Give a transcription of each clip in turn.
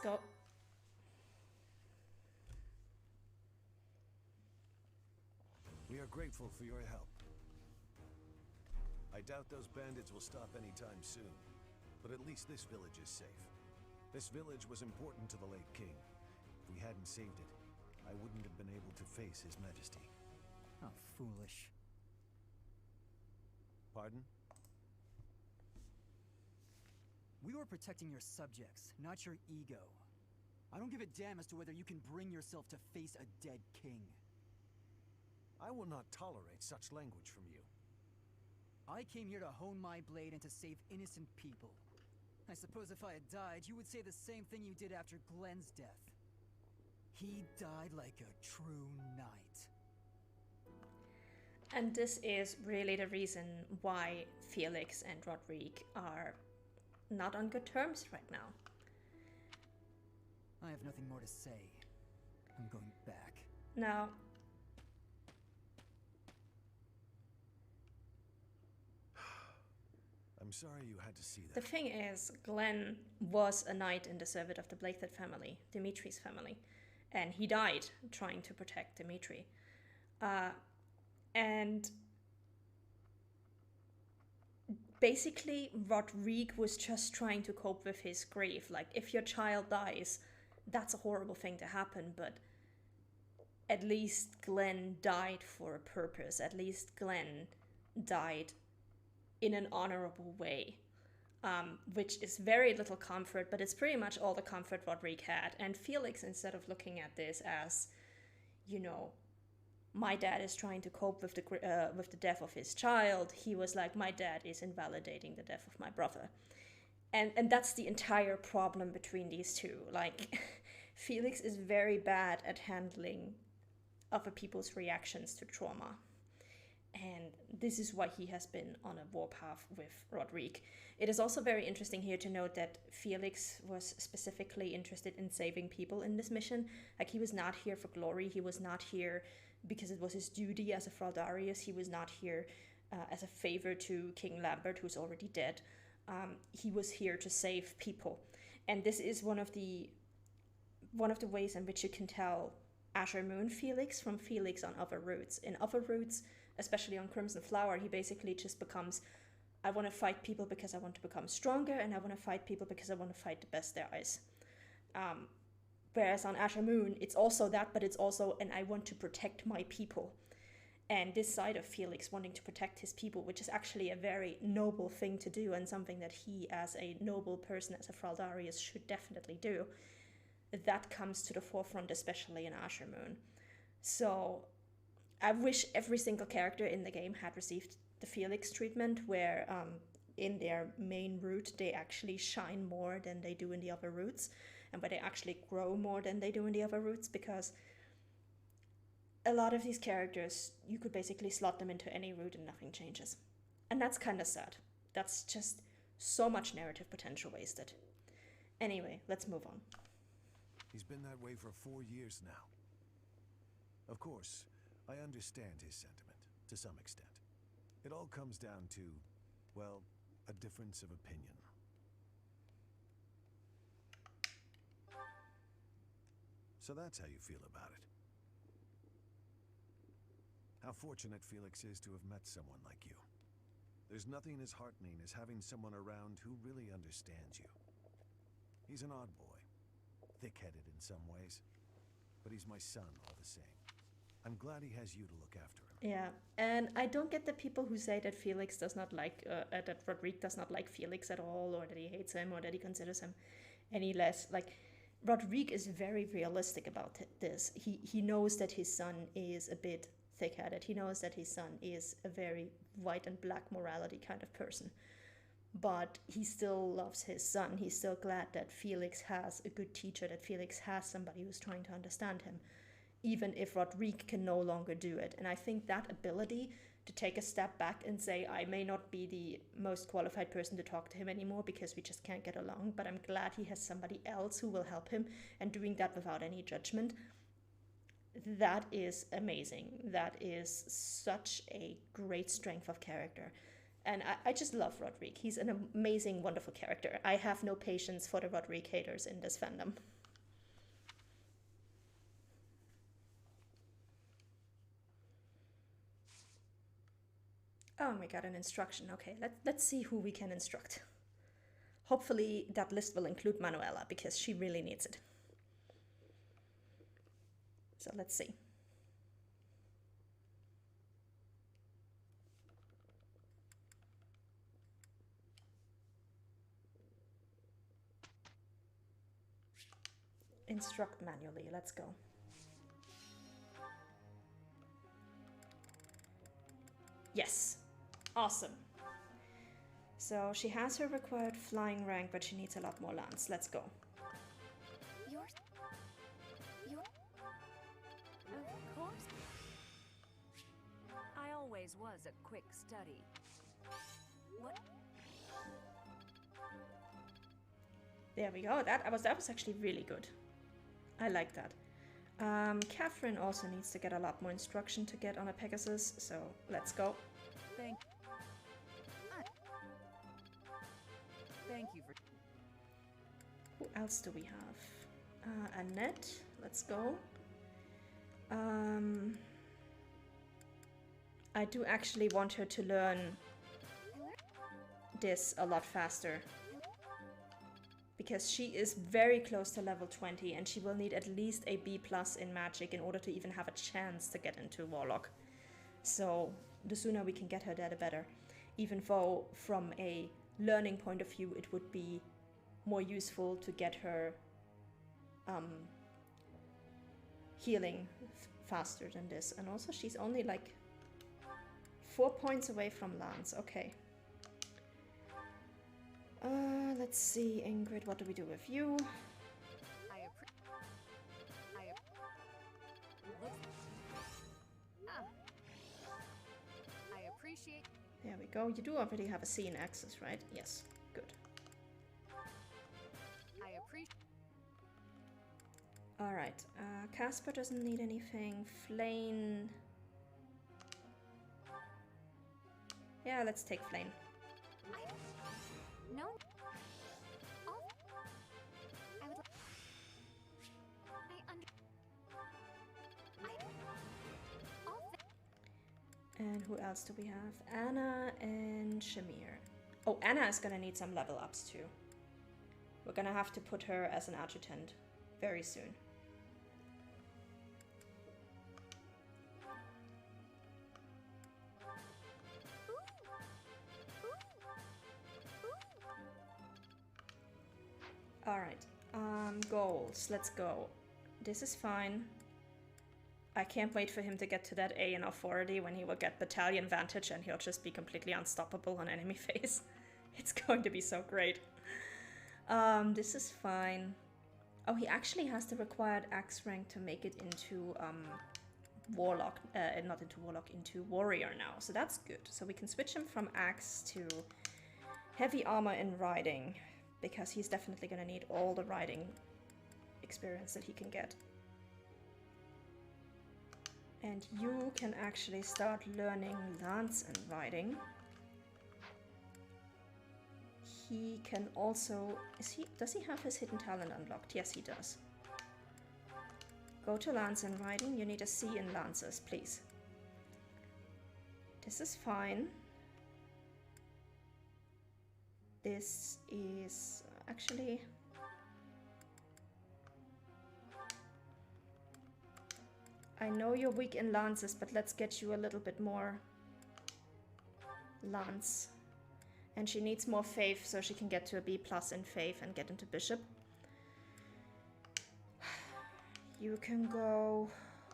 go. We are grateful for your help. I doubt those bandits will stop anytime soon, but at least this village is safe. This village was important to the late king. If we hadn't saved it, I wouldn't have been able to face His Majesty. How foolish. Pardon? We were protecting your subjects, not your ego. I don't give a damn as to whether you can bring yourself to face a dead king. I will not tolerate such language from you. I came here to hone my blade and to save innocent people. I suppose if I had died, you would say the same thing you did after Glenn's death. He died like a true knight. And this is really the reason why Felix and Rodrigue are not on good terms right now. I have nothing more to say. I'm going back. Now, I'm sorry you had to see the that. thing is, Glenn was a knight in the service of the Blythe family, Dimitri's family, and he died trying to protect Dimitri. And basically, Rodrigue was just trying to cope with his grief. Like, if your child dies, that's a horrible thing to happen, but at least Glenn died for a purpose. At least Glenn died in an honorable way, which is very little comfort, but it's pretty much all the comfort Rodrigue had. And Felix, instead of looking at this as, you know, my dad is trying to cope with the death of his child, he was like, my dad is invalidating the death of my brother. And that's the entire problem between these two. Like, Felix is very bad at handling other people's reactions to trauma. And this is why he has been on a warpath with Rodrigue. It is also very interesting here to note that Felix was specifically interested in saving people in this mission. Like, he was not here for glory. He was not here because it was his duty as a Fraldarius. He was not here as a favor to King Lambert, who's already dead. He was here to save people. And this is one of the ways in which you can tell Azure Moon Felix from Felix on other routes. In other routes, especially on Crimson Flower, he basically just becomes, I want to fight people because I want to become stronger, and I want to fight people because I want to fight the best there is. Whereas on Azure Moon, it's also that, but it's also, and I want to protect my people. And this side of Felix wanting to protect his people, which is actually a very noble thing to do, and something that he, as a noble person, as a Fraldarius, should definitely do, that comes to the forefront, especially in Azure Moon. So I wish every single character in the game had received the Felix treatment, where in their main route they actually shine more than they do in the other routes, and where they actually grow more than they do in the other routes, because a lot of these characters, you could basically slot them into any route and nothing changes. And that's kind of sad. That's just so much narrative potential wasted. Anyway, let's move on. He's been that way for 4 years now. Of course, I understand his sentiment, to some extent. It all comes down to, well, a difference of opinion. So that's how you feel about it. How fortunate Felix is to have met someone like you. There's nothing as heartening as having someone around who really understands you. He's an odd boy, thick-headed in some ways, but he's my son all the same. I'm glad he has you to look after him. Yeah, and I don't get the people who say that Felix does not like, that Rodrigue does not like Felix at all, or that he hates him, or that he considers him any less. Like, Rodrigue is very realistic about this. He knows that his son is a bit thick-headed. He knows that his son is a very white and black morality kind of person. But he still loves his son. He's still glad that Felix has a good teacher, that Felix has somebody who's trying to understand him, even if Rodrigue can no longer do it. And I think that ability to take a step back and say, I may not be the most qualified person to talk to him anymore because we just can't get along, but I'm glad he has somebody else who will help him, and doing that without any judgment, that is amazing. That is such a great strength of character. And I just love Rodrigue. He's an amazing, wonderful character. I have no patience for the Rodrigue haters in this fandom. Oh, we got an instruction. Okay, let's see who we can instruct. Hopefully that list will include Manuela, because she really needs it. So let's see. Instruct manually, let's go. Yes, awesome. So she has her required flying rank, but she needs a lot more lance. Let's go. Of course. I always was a quick study. What? There we go. That was actually really good. I like that. Catherine also needs to get a lot more instruction to get on a Pegasus, so let's go. Thank you for... Who else do we have? Annette, let's go. I do actually want her to learn this a lot faster, because she is very close to level 20 and she will need at least a B+ in magic in order to even have a chance to get into Warlock. So the sooner we can get her there, the better. Even though from a learning point of view it would be more useful to get her healing faster than this. And also she's only like 4 points away from Lance. Okay. Let's see, Ingrid, what do we do with you? I appreciate... There we go. You do already have a C in access, right? Yes. Good. I appreciate... Alright. Casper doesn't need anything. Flane... Yeah, let's take Flane. No. Oh. I would... And who else do we have? Anna and Shamir. Oh, Anna is gonna need some level ups too. We're gonna have to put her as an adjutant very soon. Alright, goals, let's go. This is fine. I can't wait for him to get to that A in authority when he will get battalion vantage and he'll just be completely unstoppable on enemy phase. It's going to be so great. This is fine. Oh, he actually has the required axe rank to make it into warlock, not into warlock, into warrior now. So that's good. So we can switch him from axe to heavy armor and riding, because he's definitely going to need all the riding experience that he can get. And you can actually start learning lance and riding. He can also... does he have his hidden talent unlocked? Yes, he does. Go to lance and riding. You need a C in lances, please. This is fine. This is actually... I know you're weak in lances, but let's get you a little bit more lance. And she needs more faith so she can get to a B+ in faith and get into bishop. You can go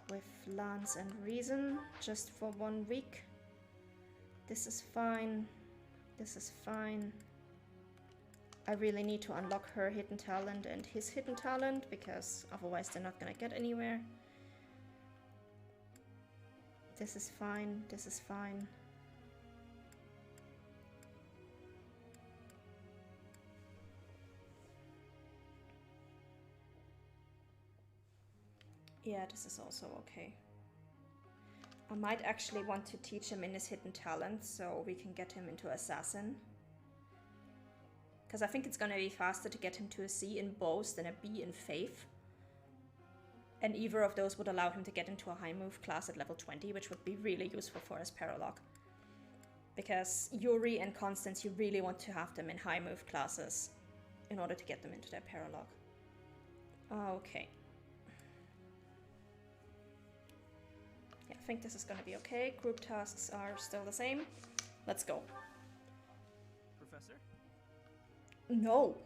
with lance and reason just for 1 week. This is fine. This is fine. I really need to unlock her hidden talent and his hidden talent, because otherwise they're not gonna get anywhere. This is fine. This is fine. Yeah, this is also okay. I might actually want to teach him in his hidden talent so we can get him into Assassin. Because I think it's gonna be faster to get him to a C in Boast than a B in Faith. And either of those would allow him to get into a high move class at level 20, which would be really useful for his paralogue. Because Yuri and Constance, you really want to have them in high move classes in order to get them into their paralogue. Okay. Yeah, I think this is gonna be okay. Group tasks are still the same. Let's go. Professor? No.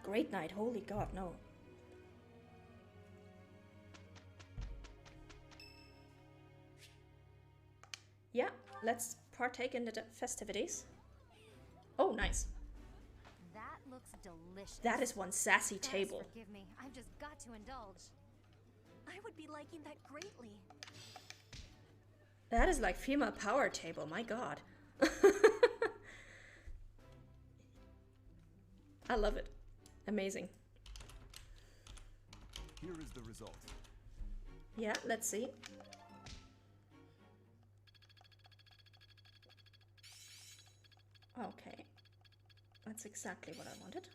Great night, holy god, no. Yeah, let's partake in the festivities. Oh, nice. That looks delicious. That is one sassy Guys, table. forgive me. I've just got to indulge. I would be liking that greatly. That is like female power table, my god. I love it. Amazing. Here is the result. Yeah, let's see. Okay. That's exactly what I wanted.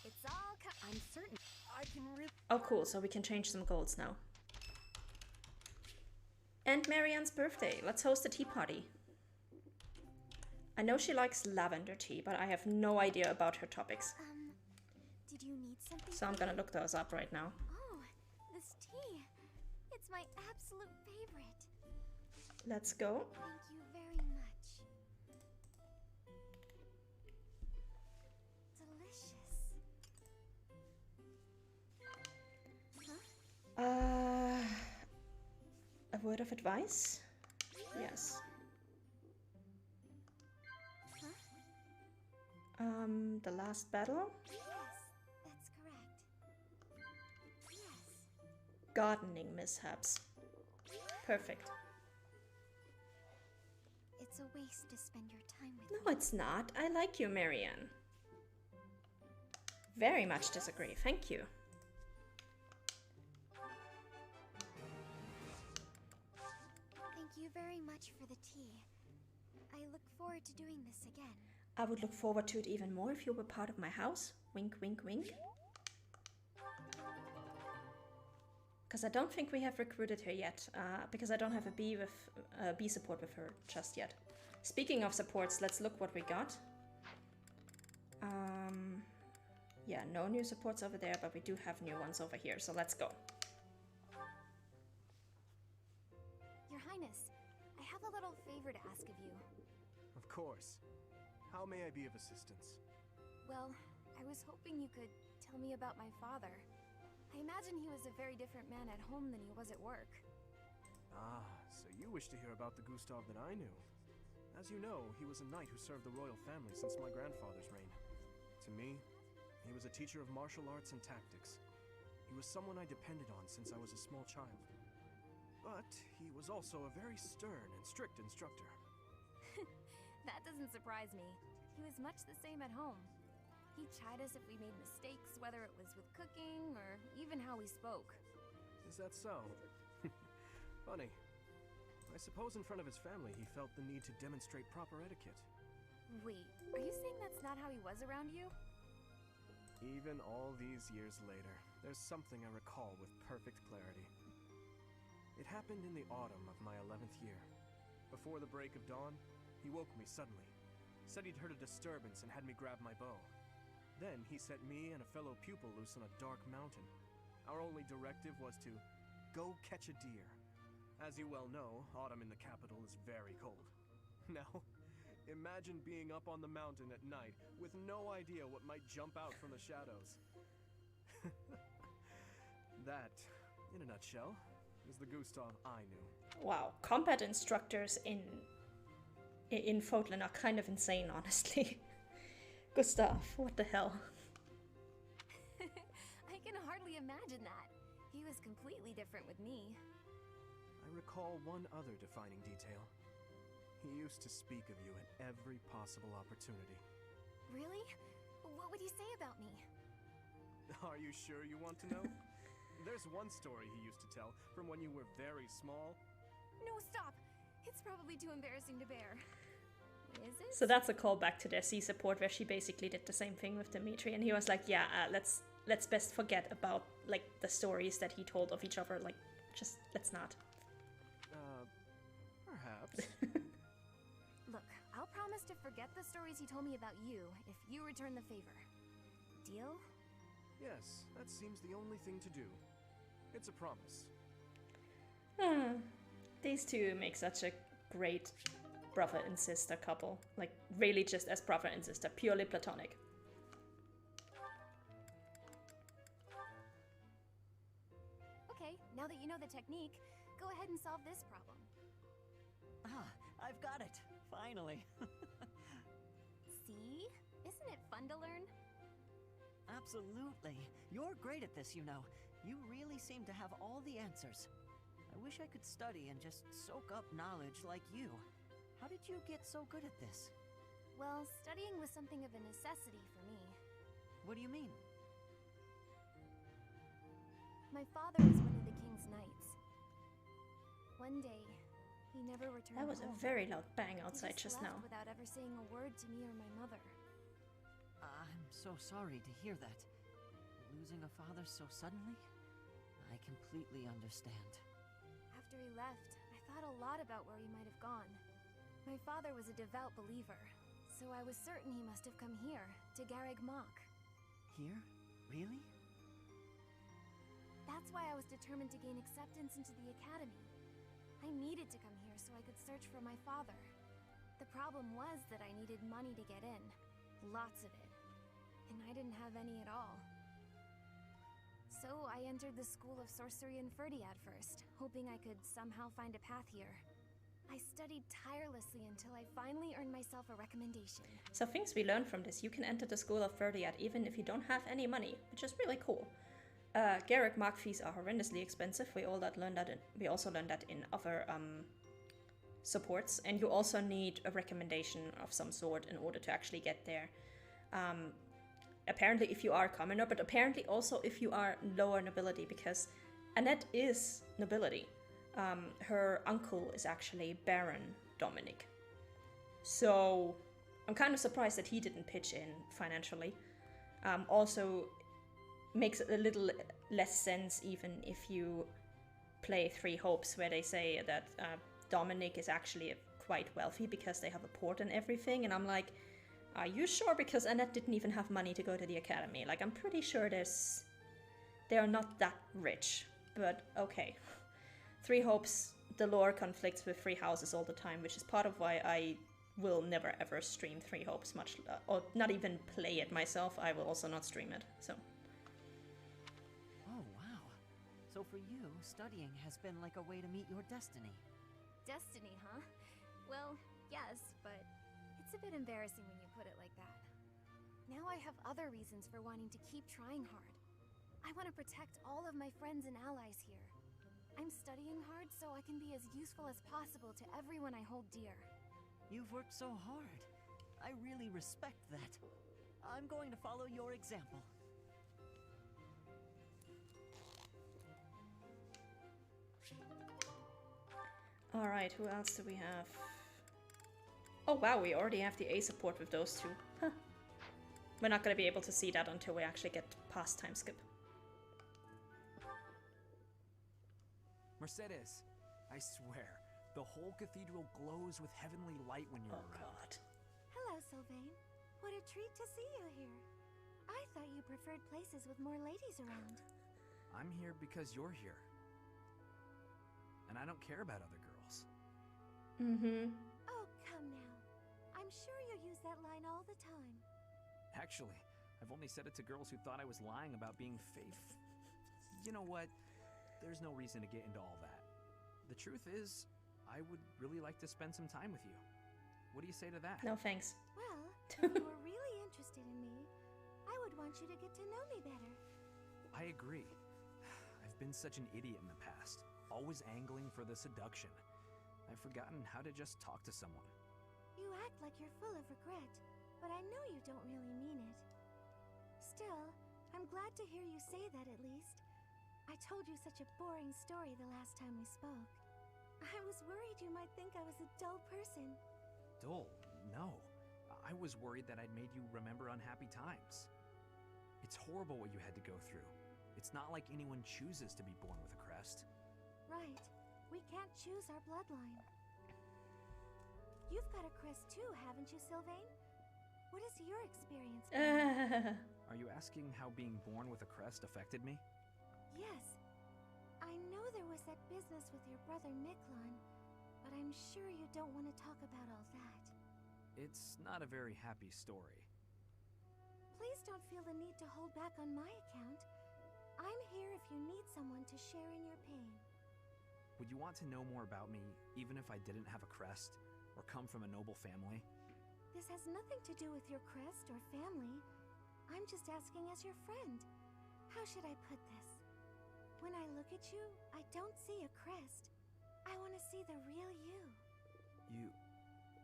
It's all I'm certain. I can really. Oh, cool. So we can change some goals now. And Marianne's birthday. Let's host a tea party. I know she likes lavender tea, but I have no idea about her topics. Did you need something? So I'm gonna look those up right now. Oh, this tea. It's my absolute favorite. Let's go. Thank you very much. Delicious. A word of advice? Yes. The last battle? Yes, that's correct. Yes. Gardening mishaps. Perfect. It's a waste to spend your time with No, me. it's not. I like you, Marianne. Very much disagree. Thank you. Thank you very much for the tea. I look forward to doing this again. I would look forward to it even more if you were part of my house. Wink, wink, wink. Because I don't think we have recruited her yet, because I don't have a B support with her just yet. Speaking of supports, let's look what we got. Yeah, no new supports over there, but we do have new ones over here, so let's go. Your Highness, I have a little favor to ask of you. Of course. How may I be of assistance? Well, I was hoping you could tell me about my father. I imagine he was a very different man at home than he was at work. Ah, so you wish to hear about the Gustav that I knew. As you know, he was a knight who served the royal family since my grandfather's reign. To me, he was a teacher of martial arts and tactics. He was someone I depended on since I was a small child. But he was also a very stern and strict instructor. That doesn't surprise me. He was much the same at home. He'd chide us if we made mistakes, whether it was with cooking or even how we spoke. Is that so? Funny. I suppose in front of his family he felt the need to demonstrate proper etiquette. Wait, are you saying that's not how he was around you? Even all these years later, there's something I recall with perfect clarity. It happened in the autumn of my 11th year. Before the break of dawn, he woke me suddenly, said he'd heard a disturbance and had me grab my bow. Then he set me and a fellow pupil loose on a dark mountain. Our only directive was to go catch a deer. As you well know, autumn in the capital is very cold. Now, imagine being up on the mountain at night with no idea what might jump out from the shadows. That, in a nutshell, is the Gustav I knew. Wow, combat instructors in Fotland are kind of insane, honestly. Gustav, what the hell? I can hardly imagine that. He was completely different with me. I recall one other defining detail. He used to speak of you at every possible opportunity. Really? What would he say about me? Are you sure you want to know? There's one story he used to tell from when you were very small. No, stop! It's probably too embarrassing to bear. Is it? So that's a callback to their C support where she basically did the same thing with Dimitri, and he was like, yeah, let's best forget about like the stories that he told of each other, like just let's not. Perhaps. Look, I'll promise to forget the stories he told me about you if you return the favor. Deal? Yes, that seems the only thing to do. It's a promise. These two make such a great brother and sister couple. Like, really just as brother and sister, purely platonic. Okay, now that you know the technique, go ahead and solve this problem. Ah, I've got it. Finally. See? Isn't it fun to learn? Absolutely. You're great at this, you know. You really seem to have all the answers. I wish I could study and just soak up knowledge like you. How did you get so good at this? Well, studying was something of a necessity for me. What do you mean? My father was one of the king's knights. One day, he never returned That was a home. very loud bang outside He just left now. without ever saying a word to me or my mother. I'm so sorry to hear that. Losing a father so suddenly? I completely understand. After he left, I thought a lot about where he might have gone. My father was a devout believer, so I was certain he must have come here, to Garreg Mach. Here? Really? That's why I was determined to gain acceptance into the academy. I needed to come here so I could search for my father. The problem was that I needed money to get in. Lots of it. And I didn't have any at all. So I entered the School of Sorcery in Ferdiad first, hoping I could somehow find a path here. I studied tirelessly until I finally earned myself a recommendation. So things we learned from this, you can enter the School of Ferdiad even if you don't have any money, which is really cool. Garreg Mach fees are horrendously expensive. We also learned that in other supports, and you also need a recommendation of some sort in order to actually get there. Apparently if you are commoner, but apparently also if you are lower nobility, because Annette is nobility. Her uncle is actually Baron Dominic. So I'm kind of surprised that he didn't pitch in financially. Also makes a little less sense even if you play Three Hopes, where they say that Dominic is actually quite wealthy because they have a port and everything, and I'm like, are you sure? Because Annette didn't even have money to go to the academy. Like, I'm pretty sure they are not that rich, but okay. Three Hopes, the lore conflicts with Three Houses all the time, which is part of why I will never ever stream Three Hopes, much or not even play it myself. I will also not stream it, so. Oh, wow. So for you, studying has been like a way to meet your destiny. Destiny, huh? Well, yes, but it's a bit embarrassing when you put it like that. Now I have other reasons for wanting to keep trying hard. I want to protect all of my friends and allies here. I'm studying hard so I can be as useful as possible to everyone I hold dear. You've worked so hard. I really respect that. I'm going to follow your example. Alright, who else do we have? Oh wow, we already have the A support with those two. Huh. We're not gonna be able to see that until we actually get past time skip. Mercedes, I swear, the whole cathedral glows with heavenly light when you're Oh around. god. Hello, Sylvain. What a treat to see you here. I thought you preferred places with more ladies around. I'm here because you're here. And I don't care about other girls. Mm-hmm. Oh, come now. I'm sure you use that line all the time. Actually, I've only said it to girls who thought I was lying about being faithful. You know what? There's no reason to get into all that. The truth is, I would really like to spend some time with you. What do you say to that? No thanks. Well, if you were really interested in me, I would want you to get to know me better. I agree. I've been such an idiot in the past, always angling for the seduction. I've forgotten how to just talk to someone. You act like you're full of regret, but I know you don't really mean it. Still, I'm glad to hear you say that at least. I told you such a boring story the last time we spoke. I was worried you might think I was a dull person. Dull? No. I was worried that I'd made you remember unhappy times. It's horrible what you had to go through. It's not like anyone chooses to be born with a crest. Right. We can't choose our bloodline. You've got a crest too, haven't you, Sylvain? What has your experience been? Are you asking how being born with a crest affected me? Yes. I know there was that business with your brother Miklon, but I'm sure you don't want to talk about all that. It's not a very happy story. Please don't feel the need to hold back on my account. I'm here if you need someone to share in your pain. Would you want to know more about me, even if I didn't have a crest, or come from a noble family? This has nothing to do with your crest or family. I'm just asking as your friend. How should I put this? When I look at you, I don't see a crest. I want to see the real you.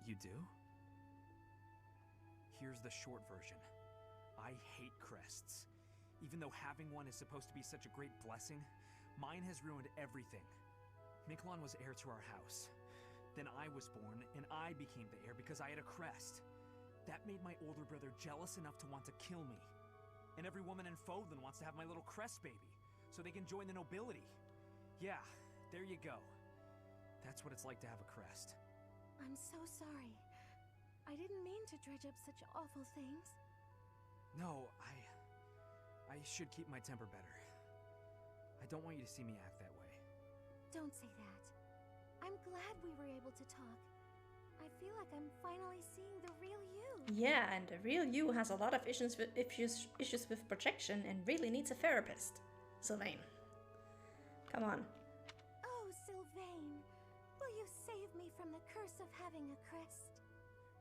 You do? Here's the short version. I hate crests. Even though having one is supposed to be such a great blessing, mine has ruined everything. Miklon was heir to our house. Then I was born, and I became the heir because I had a crest. That made my older brother jealous enough to want to kill me. And every woman in Fodlan wants to have my little crest baby, so they can join the nobility. Yeah, there you go. That's what it's like to have a crest. I'm so sorry. I didn't mean to dredge up such awful things. No, I should keep my temper better. I don't want you to see me act that way. Don't say that. I'm glad we were able to talk. I feel like I'm finally seeing the real you. Yeah, and the real you has a lot of issues with projection and really needs a therapist. Sylvain, come on. Oh, Sylvain, will you save me from the curse of having a crest?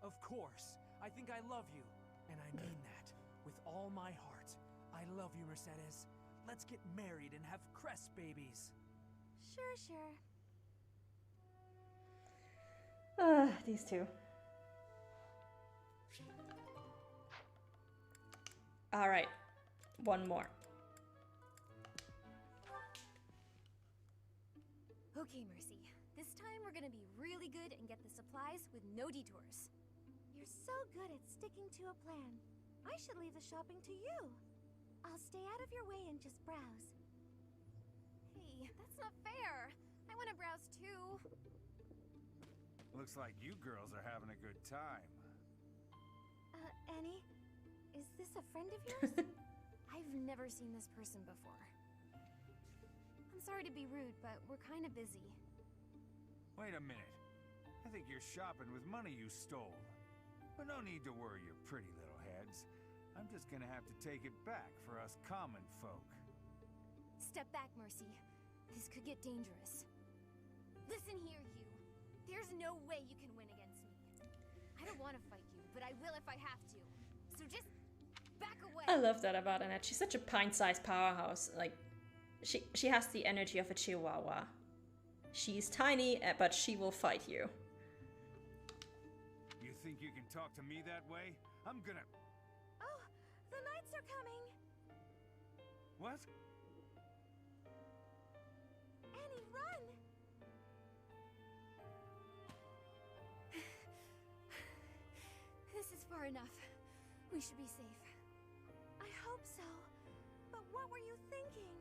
Of course. I think I love you. And I mean that. With all my heart. I love you, Mercedes. Let's get married and have crest babies. Sure. These two. Alright, one more. Okay, Mercy. This time we're gonna be really good and get the supplies with no detours. You're so good at sticking to a plan. I should leave the shopping to you. I'll stay out of your way and just browse. Hey, that's not fair. I want to browse too. Looks like you girls are having a good time. Annie? Is this a friend of yours? I've never seen this person before. I'm sorry to be rude, but we're kind of busy. Wait a minute. I think you're shopping with money you stole. But no need to worry your pretty little heads. I'm just gonna have to take it back for us common folk. Step back, Mercy. This could get dangerous. Listen here, you. There's no way you can win against me. I don't want to fight you, but I will if I have to. So just back away. I love that about Annette. She's such a pint-sized powerhouse. Like, she has the energy of a chihuahua. She's tiny, but she will fight you. You think you can talk to me that way? I'm gonna... Oh, the knights are coming! What? Annie, run! This is far enough. We should be safe. I hope so. But what were you thinking?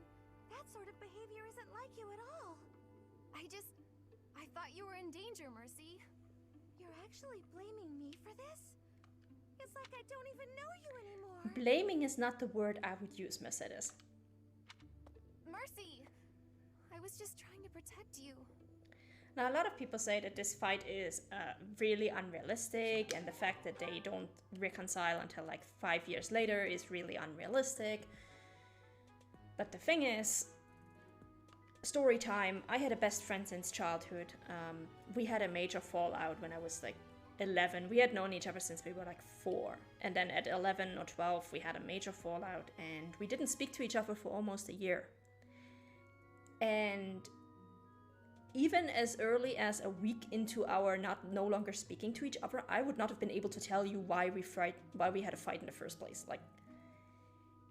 That sort of behavior isn't like you at all. I thought you were in danger, Mercy. You're actually blaming me for this? It's like I don't even know you anymore. Blaming is not the word I would use, Mercedes. Mercy! I was just trying to protect you. Now, a lot of people say that this fight is really unrealistic, and the fact that they don't reconcile until like 5 years later is really unrealistic. But the thing is, story time, I had a best friend since childhood. We had a major fallout when I was like 11. We had known each other since we were like 4. And then at 11 or 12, we had a major fallout, and we didn't speak to each other for almost a year. And even as early as a week into our no longer speaking to each other, I would not have been able to tell you why we had a fight in the first place. Like,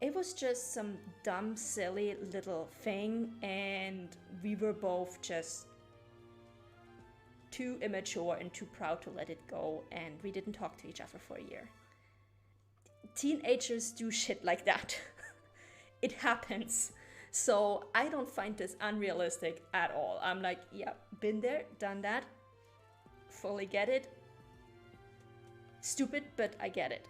It was just some dumb, silly little thing, and we were both just too immature and too proud to let it go, and we didn't talk to each other for a year. Teenagers do shit like that. It happens. So I don't find this unrealistic at all. I'm like, yeah, been there, done that. Fully get it. Stupid, but I get it.